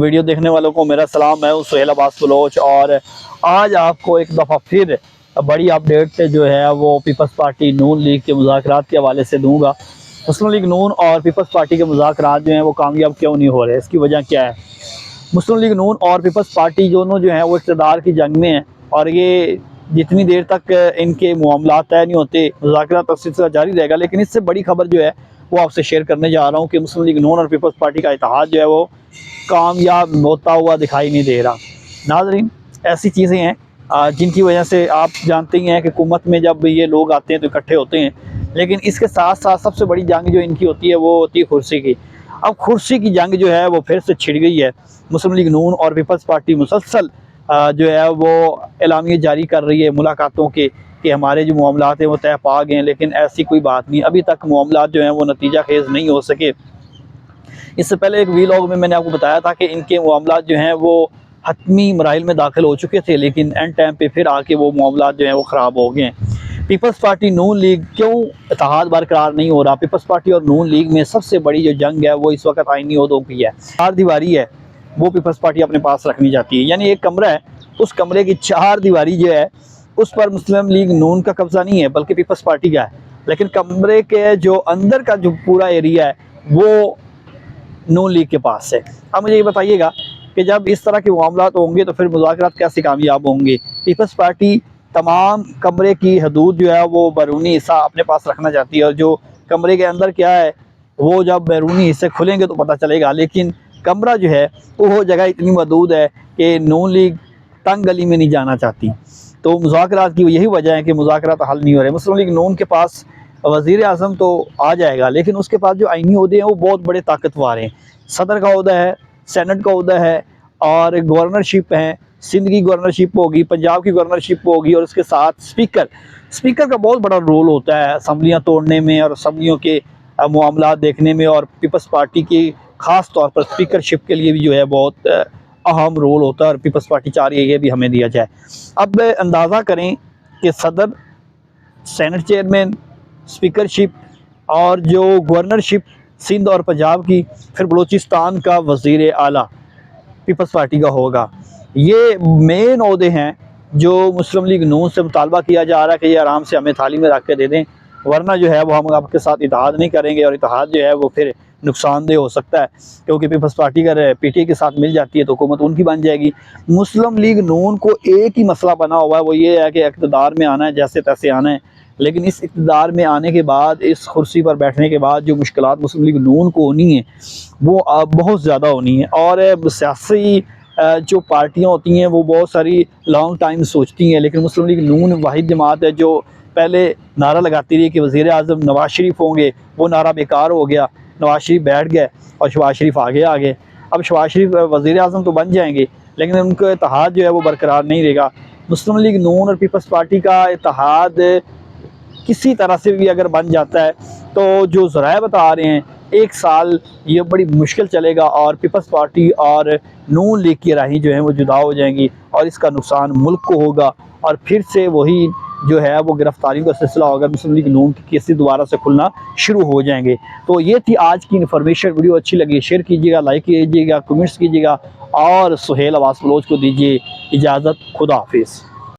Video देखने वालों को मेरा सलाम। मैं हूं सुहेल अब्बास बलोच और आज आपको एक दफ़ा फिर बड़ी अपडेट जो है वो पीपल्स पार्टी नून लीग के मुज़ाकरात के हवाले से दूंगा। मुस्लिम लीग नून और पीपल्स पार्टी के मुज़ाकरात जो हैं वो कामयाब क्यों नहीं हो रहे, इसकी वजह क्या है? मुस्लिम लीग नून और पीपल्स पार्टी दोनों जो हैं वो इक़्तिदार की जंग में हैं और ये जितनी देर तक इनके मामला तय नहीं होते मुज़ाकरात का सिलसिला जारी रहेगा। लेकिन इससे बड़ी खबर जो है वो आपसे शेयर करने जा रहा हूँ कि मुस्लिम लीग नून और पीपल्स पार्टी का इत्तेहाद जो है वो कामयाब होता हुआ दिखाई नहीं दे रहा। नाज़रीन, ऐसी चीज़ें हैं जिनकी वजह से आप जानते ही हैं कि हुकूमत में जब ये लोग आते हैं तो इकट्ठे होते हैं, लेकिन इसके साथ साथ सबसे बड़ी जंग जो इनकी होती है वो होती है कुर्सी की। अब कुर्सी की जंग जो है वो फिर से छिड़ गई है। मुस्लिम लीग नून और पीपल्स पार्टी मुसलसल जो है वो एलामिये जारी कर रही है मुलाकातों के कि हमारे जो मामलात हैं वो तय पा गए हैं, लेकिन ऐसी कोई बात नहीं, अभी तक मामलात जो हैं वो नतीजा खेज नहीं हो सके। इससे पहले एक वीलॉग में मैंने आपको बताया था कि इनके मामलात जो हैं वो हतमी मराइल में दाखिल हो चुके थे, लेकिन एंड टाइम पे फिर आके वो मामलात जो हैं वो ख़राब हो गए हैं। पीपल्स पार्टी नून लीग क्यों इत्तेहाद बरकरार नहीं हो रहा? पीपल्स पार्टी और नून लीग में सबसे बड़ी जो जंग है वो इस वक्त आईनी ओहदों की है। 4 दीवारी है वो पीपल्स पार्टी अपने पास रखनी चाहती है, यानी एक कमरा है, उस कमरे की 4 दीवारी जो है उस पर मुस्लिम लीग नून का कब्जा नहीं है बल्कि पीपल्स पार्टी का है, लेकिन कमरे के जो अंदर का जो पूरा एरिया है वो नून लीग के पास है। अब मुझे ये बताइएगा कि जब इस तरह के मामलात होंगे तो फिर मुज़ाकरात कैसे कामयाब होंगे? पीपल्स पार्टी तमाम कमरे की हदूद जो है वो बैरूनी हिस्सा अपने पास रखना चाहती है और जो कमरे के अंदर क्या है वो जब बैरूनी हिस्से खुलेंगे तो पता चलेगा, लेकिन कमरा जो है वो जगह इतनी महदूद है कि नून लीग तंग गली में नहीं जाना चाहती। तो मुज़ाकरात की यही वजह है कि मुज़ाकरात हल नहीं हो रहे। मुस्लिम लीग नून के पास वज़ीर आज़म तो आ जाएगा, लेकिन उसके पास जो आईनी ओहदे हैं वो बहुत बड़े ताकतवर हैं। सदर का ओहदा है, सेनेट का ओहदा है और गवर्नरशिप है, सिंध की गवर्नरशिप होगी, पंजाब की गवर्नरशिप होगी और उसके साथ स्पीकर का बहुत बड़ा रोल होता है असम्बलियाँ तोड़ने में और असम्बलियों के मामला देखने में, और पीपल्स पार्टी की ख़ास तौर पर स्पीकरशिप के लिए भी जो है बहुत अहम रोल होता है और पीपल्स पार्टी चाह रही है ये भी हमें दिया जाए। अब अंदाज़ा करें कि सदर, सेनेट चेयरमैन, स्पीकरशिप और जो गवर्नरशिप सिंध और पंजाब की, फिर बलूचिस्तान का वज़ीर आला पीपल्स पार्टी का होगा। ये मेन ओहदे हैं जो मुस्लिम लीग नून से मुतालबा किया जा रहा है कि ये आराम से हमें थाली में रख के दे दें, वरना जो है वो हम आपके साथ इत्तेहाद नहीं करेंगे और इत्तेहाद जो है वो फिर नुकसानदेह हो सकता है, क्योंकि पीपल्स पार्टी अगर पीटीआई के साथ मिल जाती है तो हुकूमत उनकी बन जाएगी। मुस्लिम लीग नून को एक ही मसला बना हुआ है, वो ये है कि इक़्तिदार में आना है, जैसे तैसे आना है, लेकिन इस इक़्तिदार में आने के बाद, इस कुर्सी पर बैठने के बाद जो मुश्किलात मुस्लिम लीग नून को होनी है वो बहुत ज़्यादा होनी है। और सियासी जो पार्टियाँ होती हैं वो बहुत सारी लॉन्ग टाइम सोचती हैं, लेकिन मुस्लिम लीग नून वाहिद जमात है जो पहले नारा लगाती रही कि वज़ीर आज़म नवाज शरीफ होंगे, वो नारा बेकार हो गया, नवाज शरीफ बैठ गए और शहबाज शरीफ आगे आ गए। अब शहबाज शरीफ वज़ीर आज़म तो बन जाएंगे, लेकिन उनका इत्तेहाद जो है वो बरकरार नहीं रहेगा। मुस्लिम लीग नून और पीपल्स पार्टी का इत्तेहाद किसी तरह से भी अगर बन जाता है तो जो ज़राए बता रहे हैं 1 साल ये बड़ी मुश्किल चलेगा और पीपल्स पार्टी और नून लीग की राहें जो हैं वो जुदा हो जाएंगी और इसका नुकसान मुल्क को होगा और फिर से वही जो है वो गिरफ्तारियों का सिलसिला होगा, मुस्लिम लीग नून की केसेस दोबारा से खुलना शुरू हो जाएंगे। तो ये थी आज की इन्फॉर्मेशन। वीडियो अच्छी लगी शेयर कीजिएगा, लाइक कीजिएगा, कमेंट्स कीजिएगा और सुहेल अब्बास बलोच को दीजिए इजाज़त। खुदा हाफिज़।